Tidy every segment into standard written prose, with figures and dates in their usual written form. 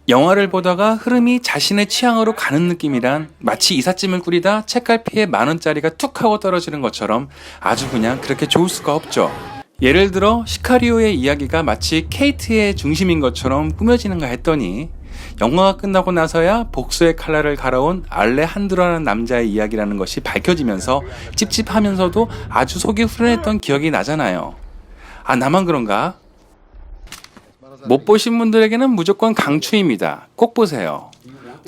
영화를 보다가 흐름이 자신의 취향으로 가는 느낌이란 마치 이삿짐을 꾸리다 책갈피에 10,000원짜리가 툭 하고 떨어지는 것처럼 아주 그냥 그렇게 좋을 수가 없죠. 예를 들어 시카리오의 이야기가 마치 케이트의 중심인 것처럼 꾸며지는가 했더니 영화가 끝나고 나서야 복수의 칼날을 갈아온 알레한드로라는 남자의 이야기라는 것이 밝혀지면서 찝찝하면서도 아주 속이 후련했던 기억이 나잖아요. 아, 나만 그런가? 못 보신 분들에게는 무조건 강추입니다. 꼭 보세요.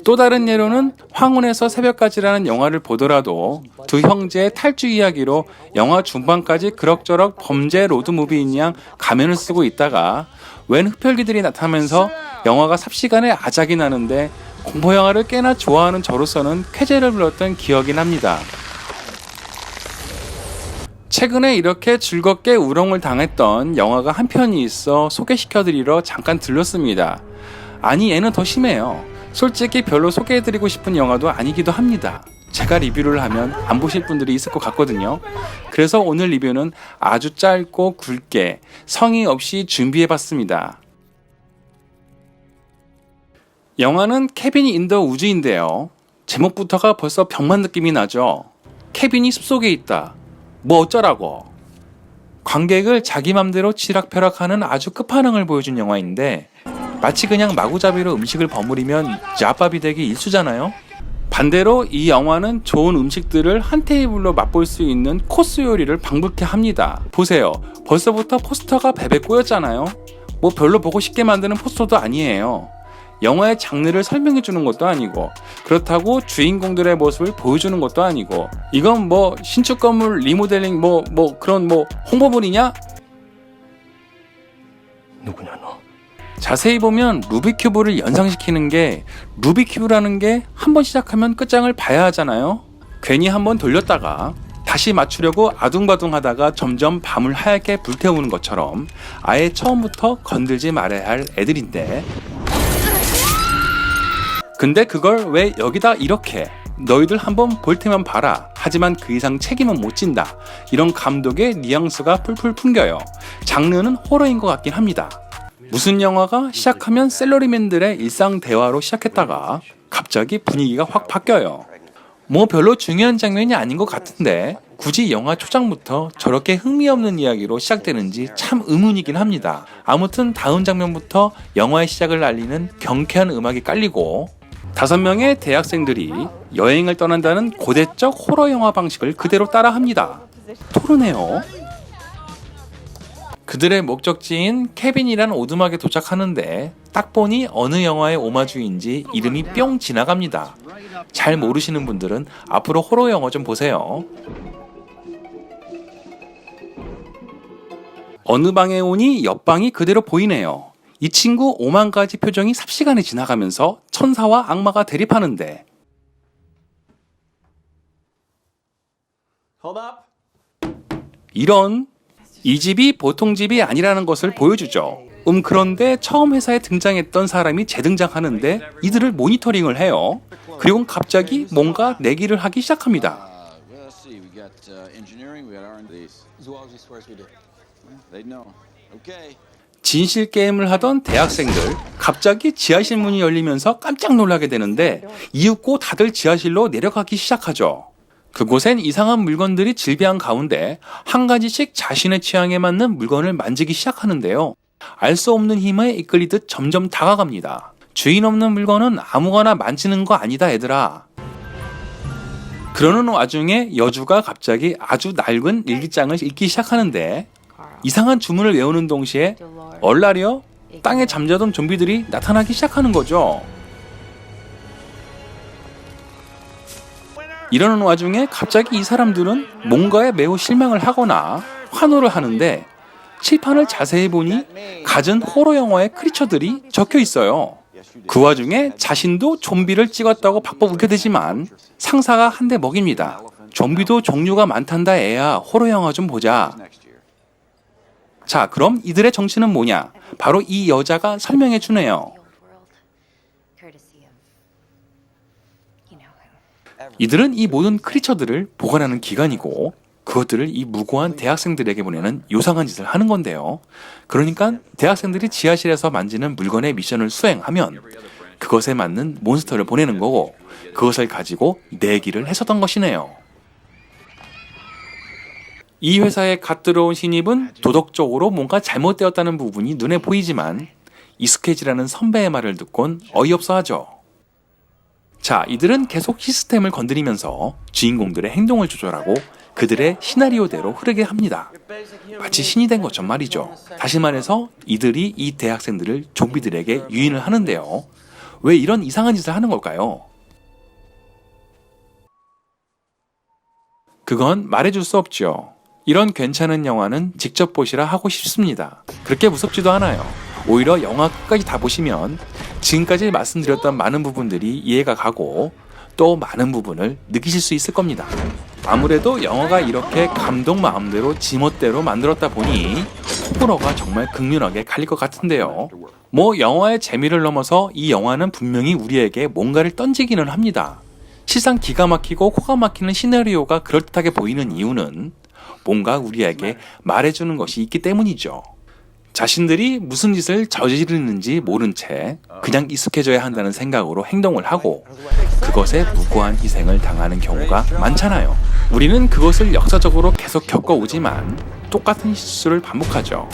또 다른 예로는 황혼에서 새벽까지라는 영화를 보더라도 두 형제의 탈주 이야기로 영화 중반까지 그럭저럭 범죄 로드무비인 양 가면을 쓰고 있다가 웬 흡혈귀들이 나타나면서 영화가 삽시간에 아작이 나는데 공포영화를 꽤나 좋아하는 저로서는 쾌재를 불렀던 기억이 납니다. 최근에 이렇게 즐겁게 우롱을 당했던 영화가 한 편이 있어 소개시켜드리러 잠깐 들렀습니다. 아니, 얘는 더 심해요. 솔직히 별로 소개해드리고 싶은 영화도 아니기도 합니다. 제가 리뷰를 하면 안 보실 분들이 있을 것 같거든요. 그래서 오늘 리뷰는 아주 짧고 굵게 성의 없이 준비해봤습니다. 영화는 케빈이 인더 우주인데요. 제목부터가 벌써 병만 느낌이 나죠. 케빈이 숲속에 있다. 뭐 어쩌라고. 관객을 자기 맘대로 치락펴락하는 아주 끝판왕을 보여준 영화인데 마치 그냥 마구잡이로 음식을 버무리면 쟈밥이 되기 일쑤잖아요. 반대로 이 영화는 좋은 음식들을 한 테이블로 맛볼 수 있는 코스 요리를 방불케 합니다. 보세요. 벌써부터 포스터가 베베 꼬였잖아요. 뭐 별로 보고 싶게 만드는 포스터도 아니에요. 영화의 장르를 설명해주는 것도 아니고 그렇다고 주인공들의 모습을 보여주는 것도 아니고 이건 뭐 신축 건물 리모델링 뭐 그런 홍보물이냐? 누구냐 너? 자세히 보면 루빅큐브를 연상시키는 게 루빅큐브라는 게 한 번 시작하면 끝장을 봐야 하잖아요. 괜히 한 번 돌렸다가 다시 맞추려고 아둥바둥 하다가 점점 밤을 하얗게 불태우는 것처럼 아예 처음부터 건들지 말아야 할 애들인데 근데 그걸 왜 여기다 이렇게 너희들 한번 볼 테면 봐라. 하지만 그 이상 책임은 못 진다. 이런 감독의 뉘앙스가 풀풀 풍겨요. 장르는 호러인 것 같긴 합니다. 무슨 영화가 시작하면 셀러리맨들의 일상 대화로 시작했다가 갑자기 분위기가 확 바뀌어요. 뭐 별로 중요한 장면이 아닌 것 같은데 굳이 영화 초장부터 저렇게 흥미없는 이야기로 시작되는지 참 의문이긴 합니다. 아무튼 다음 장면부터 영화의 시작을 알리는 경쾌한 음악이 깔리고 5명의 대학생들이 여행을 떠난다는 고대적 호러 영화 방식을 그대로 따라합니다. 토르네요. 그들의 목적지인 케빈이란 오두막에 도착하는데 딱 보니 어느 영화의 오마주인지 이름이 뿅 지나갑니다. 잘 모르시는 분들은 앞으로 호러 영화 좀 보세요. 어느 방에 오니 옆방이 그대로 보이네요. 이 친구 5만 가지 표정이 삽시간에 지나가면서 천사와 악마가 대립하는데 이런 이 집이 보통 집이 아니라는 것을 보여주죠. 그런데 처음 회사에 등장했던 사람이 재등장하는데 이들을 모니터링을 해요. 그리고 갑자기 뭔가 내기를 하기 시작합니다. 진실 게임을 하던 대학생들 갑자기 지하실 문이 열리면서 깜짝 놀라게 되는데 이윽고 다들 지하실로 내려가기 시작하죠. 그곳엔 이상한 물건들이 질비한 가운데 한 가지씩 자신의 취향에 맞는 물건을 만지기 시작하는데요. 알 수 없는 힘에 이끌리듯 점점 다가갑니다. 주인 없는 물건은 아무거나 만지는 거 아니다 얘들아. 그러는 와중에 여주가 갑자기 아주 낡은 일기장을 읽기 시작하는데 이상한 주문을 외우는 동시에 얼라리어 땅에 잠자던 좀비들이 나타나기 시작하는 거죠. 이러는 와중에 갑자기 이 사람들은 뭔가에 매우 실망을 하거나 환호를 하는데 칠판을 자세히 보니 갖은 호러 영화의 크리처들이 적혀 있어요. 그 와중에 자신도 좀비를 찍었다고 박박 웃게되지만 상사가 한 대 먹입니다. 좀비도 종류가 많단다 애야. 호러 영화 좀 보자. 자, 그럼 이들의 정체는 뭐냐? 바로 이 여자가 설명해 주네요. 이들은 이 모든 크리처들을 보관하는 기관이고 그것들을 이 무고한 대학생들에게 보내는 요상한 짓을 하는 건데요. 그러니까 대학생들이 지하실에서 만지는 물건의 미션을 수행하면 그것에 맞는 몬스터를 보내는 거고 그것을 가지고 내기를 했었던 것이네요. 이 회사에 갓 들어온 신입은 도덕적으로 뭔가 잘못되었다는 부분이 눈에 보이지만 익숙해지라는 선배의 말을 듣곤 어이없어 하죠. 자, 이들은 계속 시스템을 건드리면서 주인공들의 행동을 조절하고 그들의 시나리오대로 흐르게 합니다. 마치 신이 된 것처럼 말이죠. 다시 말해서 이들이 이 대학생들을 좀비들에게 유인을 하는데요. 왜 이런 이상한 짓을 하는 걸까요? 그건 말해줄 수 없죠. 이런 괜찮은 영화는 직접 보시라 하고 싶습니다. 그렇게 무섭지도 않아요. 오히려 영화 끝까지 다 보시면 지금까지 말씀드렸던 많은 부분들이 이해가 가고 또 많은 부분을 느끼실 수 있을 겁니다. 아무래도 영화가 이렇게 감독 마음대로 지멋대로 만들었다 보니 호불호가 정말 극렬하게 갈릴 것 같은데요. 뭐 영화의 재미를 넘어서 이 영화는 분명히 우리에게 뭔가를 던지기는 합니다. 실상 기가 막히고 코가 막히는 시나리오가 그럴듯하게 보이는 이유는 뭔가 우리에게 말해주는 것이 있기 때문이죠. 자신들이 무슨 짓을 저지르는지 모른 채 그냥 익숙해져야 한다는 생각으로 행동을 하고 그것에 무고한 희생을 당하는 경우가 많잖아요. 우리는 그것을 역사적으로 계속 겪어오지만 똑같은 실수를 반복하죠.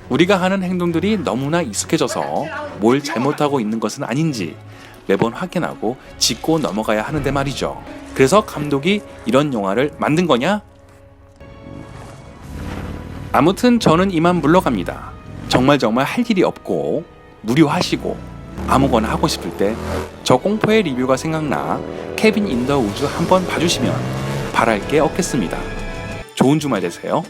우리가 하는 행동들이 너무나 익숙해져서 뭘 잘못하고 있는 것은 아닌지 매번 확인하고 짚고 넘어가야 하는데 말이죠. 그래서 감독이 이런 영화를 만든 거냐? 아무튼 저는 이만 물러갑니다. 정말 할 일이 없고 무료하시고 아무거나 하고 싶을 때 저 공포의 리뷰가 생각나 케빈 인 더 우즈 한번 봐주시면 바랄 게 없겠습니다. 좋은 주말 되세요.